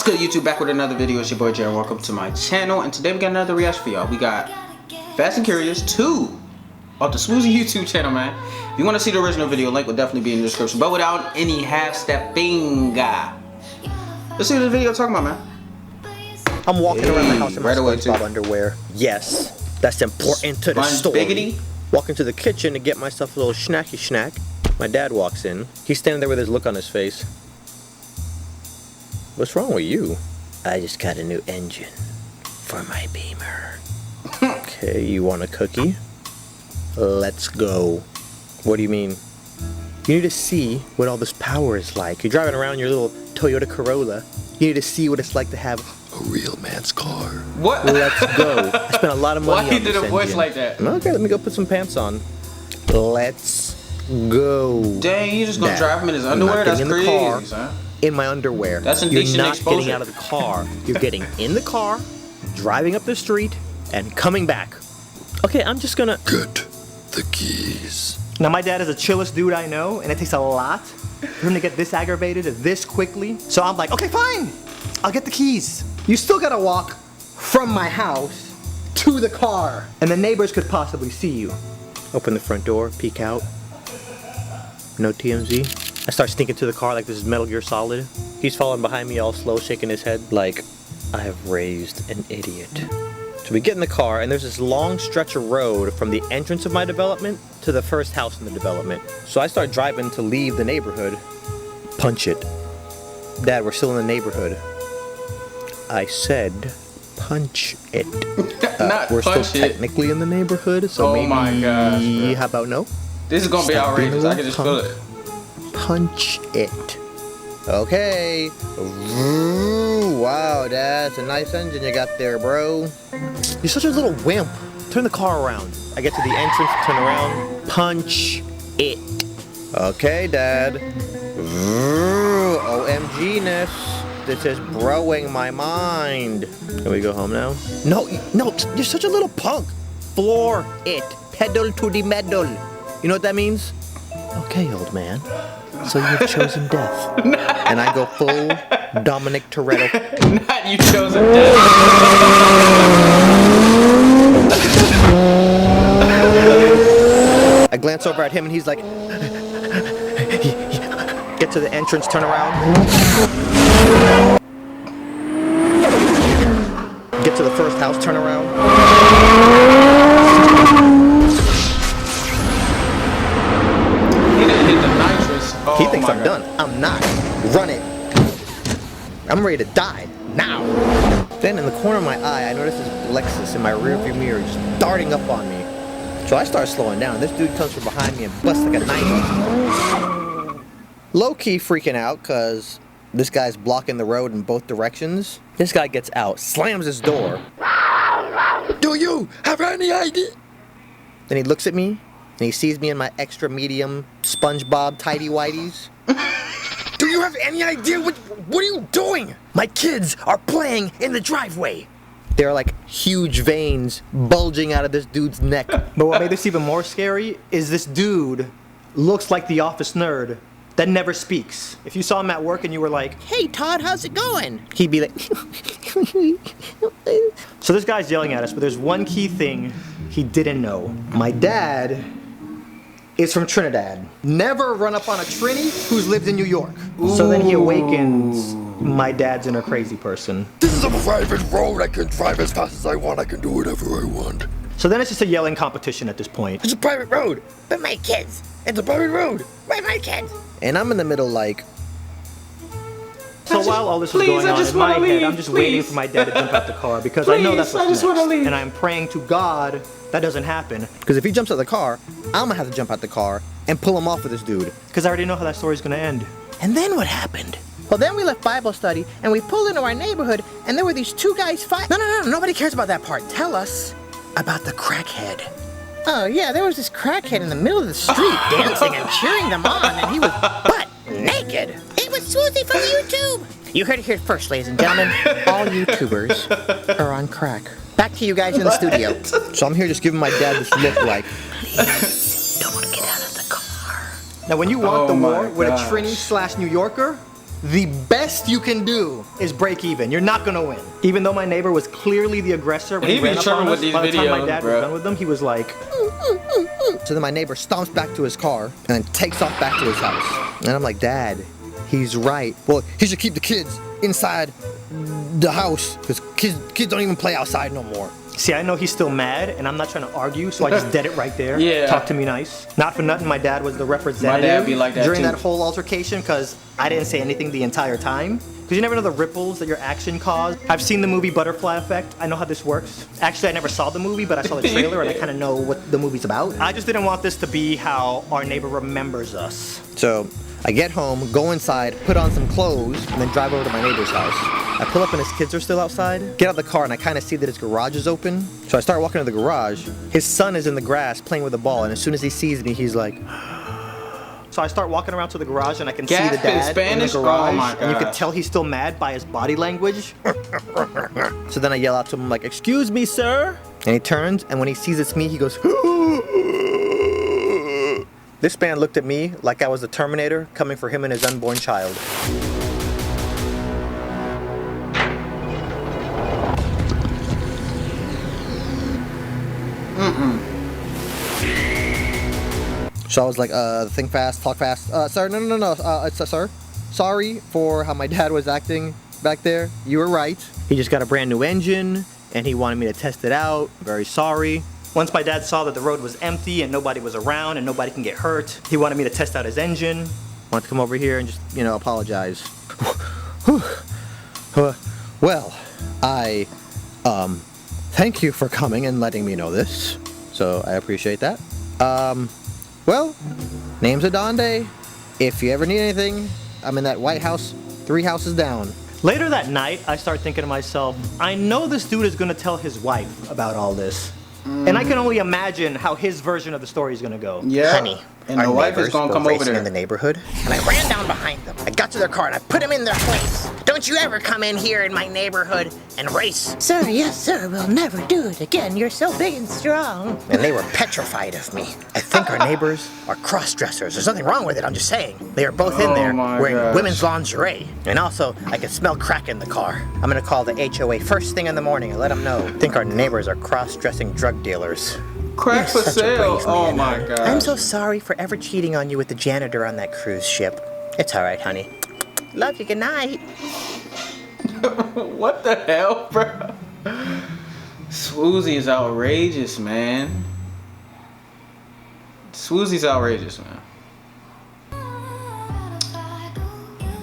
good, YouTube? Back with another video. It's your boy Jared. Welcome to my channel, and today we got another reaction for y'all. We got Fast and Curious 2 off the Swoozy YouTube channel, man. If you want to see the original video, link will definitely be in the description. But without any half-stepping, let's see what this video talking about, man. I'm walking around the house in my right away, SpongeBob underwear. Yes, that's important to the story. Biggity. Walking to the kitchen to get myself a little snacky snack. My dad walks in. He's standing there with his look on his face. What's wrong with you? I just got a new engine for my Beamer. Okay, you want a cookie? Let's go. What do you mean? You need to see what all this power is like. You're driving around your little Toyota Corolla. You need to see what it's like to have a real man's car. What? Let's go. I spent a lot of money on Why this did a voice engine. like that? Okay, let me go put some pants on. Let's go. Dang, you just gonna drive him in his underwear? That's in crazy, the car, son. in my underwear. That's indecent You're not exposure. getting out of the car. You're getting in the car, driving up the street, and coming back. Okay, I'm just gonna get the keys. Now my dad is the chillest dude I know, and it takes a lot for him to get this aggravated this quickly. So I'm like, okay, fine, I'll get the keys. You still gotta walk from my house to the car, and the neighbors could possibly see you. open the front door, peek out. No TMZ. I start sneaking to the car like this is Metal Gear Solid. He's following behind me all slow, shaking his head like I have raised an idiot. So we get in the car, and there's this long stretch of road from the entrance of my development to the first house in the development. So I start driving to leave the neighborhood. Punch it. Dad, we're still in the neighborhood. I said, punch it. Not We're punch still it. technically in the neighborhood, so Oh maybe, my gosh, bro. how about no? This is gonna be Stop being a outrageous. I little can just feel it. Punch it. Okay. Ooh, wow, that's a nice engine you got there, bro. You're such a little wimp. Turn the car around. I get to the entrance, turn around, punch it. Okay, Dad. Ooh, OMG-ness. This is broing my mind. Can we go home now? No, you're such a little punk. Floor it. Pedal to the metal. You know what that means? Okay, old man. So you've chosen death. And I go full Dominic Toretto. Not you chosen death. I glance over at him and he's like, get to the entrance, turn around. Get to the first house, turn around. He done hit the nitrous. Oh He thinks my I'm God. done. I'm not. Run it. I'm ready to die. Now. Then in the corner of my eye, I notice this Lexus in my rearview mirror just darting up on me. So I start slowing down. This dude comes from behind me and busts like a knife. Low-key freaking out because this guy's blocking the road in both directions. This guy gets out, slams his door. Do you have any idea? Then he looks at me and he sees me in my extra medium SpongeBob tidy whities. Do you have any idea what are you doing? My kids are playing in the driveway. There are like huge veins bulging out of this dude's neck. But what made this even more scary is this dude looks like the office nerd that never speaks. If you saw him at work and you were like, Hey Todd, how's it going? He'd be like, so this guy's yelling at us, but there's one key thing he didn't know. My dad is from Trinidad. Never run up on a Trini who's lived in New York. So then he awakens my dad's inner crazy person. This is a private road. I can drive as fast as I want. I can do whatever I want. So then it's just a yelling competition at this point. It's a private road. But my kids. It's a private road. But my kids. and I'm in the middle like, So while all this is Please, going I on just in my wanna head, leave, I'm just waiting please. for my dad to jump out the car because I know that's Please, I what's just wanna next. leave. And I'm praying to God that doesn't happen because if he jumps out the car, I'm gonna have to jump out the car and pull him off with this dude. because I already know how that story's gonna end. And then what happened? Well, then we left Bible study and we pulled into our neighborhood and there were these two guys fighting. No, nobody cares about that part. Tell us about the crackhead. Oh, yeah, there was this crackhead in the middle of the street dancing and cheering them on, and he was butt naked. It was Swoozy from YouTube. You heard it here first, ladies and gentlemen. All YouTubers are on crack. Back to you guys in the studio. So I'm here just giving my dad this look like, please, don't get out of the car. Now when you want Oh the my war with a gosh. Trini / New Yorker, the best you can do is break even. You're not gonna win. Even though my neighbor was clearly the aggressor when He he be ran up tripping on with us, these by the time my videos, dad bro. was done with them, he was like, So then my neighbor stomps back to his car and then takes off back to his house. And I'm like, Dad, he's right. Well, he should keep the kids inside the house because kids don't even play outside no more. see, I know he's still mad, and I'm not trying to argue, so I just dead it right there. Yeah. Talk to me nice. Not for nothing, my dad was the representative My dad be like that during too. that whole altercation, because I didn't say anything the entire time. Because you never know the ripples that your action caused. I've seen the movie Butterfly Effect. I know how this works. Actually, I never saw the movie, but I saw the trailer, and I kind of know what the movie's about. I just didn't want this to be how our neighbor remembers us. So I get home, go inside, put on some clothes, and then drive over to my neighbor's house. I pull up and his kids are still outside. Get out of the car and I kind of see that his garage is open. So I start walking to the garage. His son is in the grass playing with a ball, and as soon as he sees me, he's like, So I start walking around to the garage, and I can see Gas the dad in Spanish? in the garage, Oh my and you can gosh. tell he's still mad by his body language. so then I yell out to him like, "Excuse me, sir." And he turns, and when he sees it's me, he goes, This man looked at me like I was the Terminator coming for him and his unborn child. So I was like, think fast, talk fast. Sir, no, sir. Sorry for how my dad was acting back there. You were right. He just got a brand new engine, and he wanted me to test it out. Very sorry. Once my dad saw that the road was empty and nobody was around and nobody can get hurt, he wanted me to test out his engine. Want to come over here and just, apologize. Well, I, thank you for coming and letting me know this. So I appreciate that. Well, name's Adonde. If you ever need anything, I'm in that White House 3 houses down. Later that night, I start thinking to myself, I know this dude is gonna tell his wife about all this. And I can only imagine how his version of the story is gonna go. Yeah. Honey, And our the wife is neighbors gonna were come over racing there. in the neighborhood, and I ran down behind them. I got to their car and I put them in their place. Don't you ever come in here in my neighborhood and race. Sir, yes, sir, we'll never do it again. You're so big and strong. And they were petrified of me. I think our neighbors are cross-dressers. There's nothing wrong with it, I'm just saying. They are both in there my wearing gosh. women's lingerie. And also, I can smell crack in the car. I'm gonna call the HOA first thing in the morning and let them know. I think our neighbors are cross-dressing drug dealers. Crack for Such a sale. brave Oh man. my god. I'm so sorry for ever cheating on you with the janitor on that cruise ship. It's alright, honey. Love you, good night. What the hell, bro? Swoozie is outrageous, man. Swoozie's outrageous, man.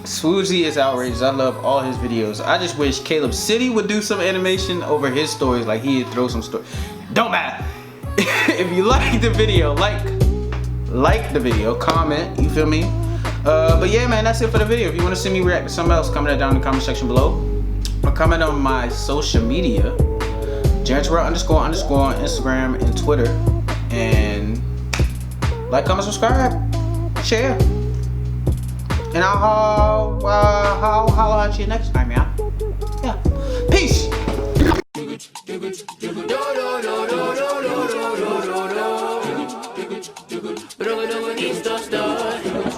Swoozie is outrageous. I love all his videos. I just wish Caleb City would do some animation over his stories, like he'd throw some story. Don't matter. If you like the video, like the video, comment, you feel me? But yeah, man, that's it for the video. If you want to see me react to something else, comment that down in the comment section below. Or comment on my social media, Jarrett__ on Instagram and Twitter. And like, comment, subscribe, share. And I'll holler at you next time, yeah? Yeah. Peace! Esto estoy.